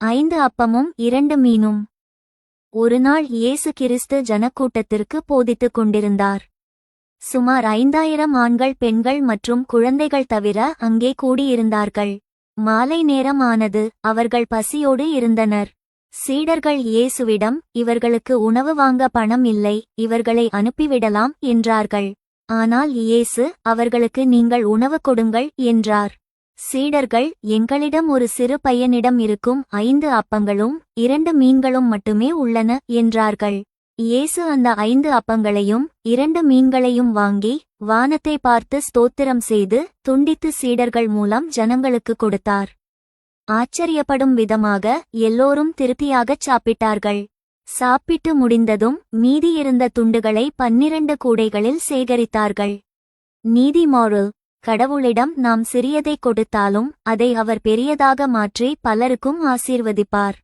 5 அப்பமும் 2 மீனும். ஒருநாள் இயேசு கிறிஸ்து ஜனக்கூட்டத்திற்கு போதித்துக் கொண்டிருந்தார். சுமார் 5000 ஆண்கள், பெண்கள் மற்றும் குழந்தைகள் தவிர அங்கே கூடியிருந்தார்கள். மாலை நேரம் ஆனது. அவர்கள் பசியோடு இருந்தனர். சீடர்கள் இயேசுவிடம், இவர்களுக்கு உணவு வாங்க பணம் இல்லை, இவர்களை அனுப்பிவிடலாம் என்றார்கள். ஆனால் இயேசு அவர்களுக்கு, நீங்கள் உணவு கொடுங்கள் என்றார். சீடர்கள், எங்களிடம் ஒரு சிறு பையனிடம் இருக்கும் 5 அப்பங்களும் 2 மீன்களும் மட்டுமே உள்ளன என்றார்கள். இயேசு அந்த 5 அப்பங்களையும் 2 மீன்களையும் வாங்கி வானத்தை பார்த்து ஸ்தோத்திரம் செய்து துண்டித்து சீடர்கள் மூலம் ஜனங்களுக்கு கொடுத்தார். ஆச்சரியப்படும் விதமாக எல்லோரும் திருப்தியாகச் சாப்பிட்டார்கள். சாப்பிட்டு முடிந்ததும் மீதியிருந்த துண்டுகளை 12 கூடைகளில் சேகரித்தார்கள். நீதி மோரல்: கடவுளிடம் நாம் சிறியதை கொடுத்தாலும் அதை அவர் பெரியதாக மாற்றி பலருக்கும் ஆசீர்வதிப்பார்.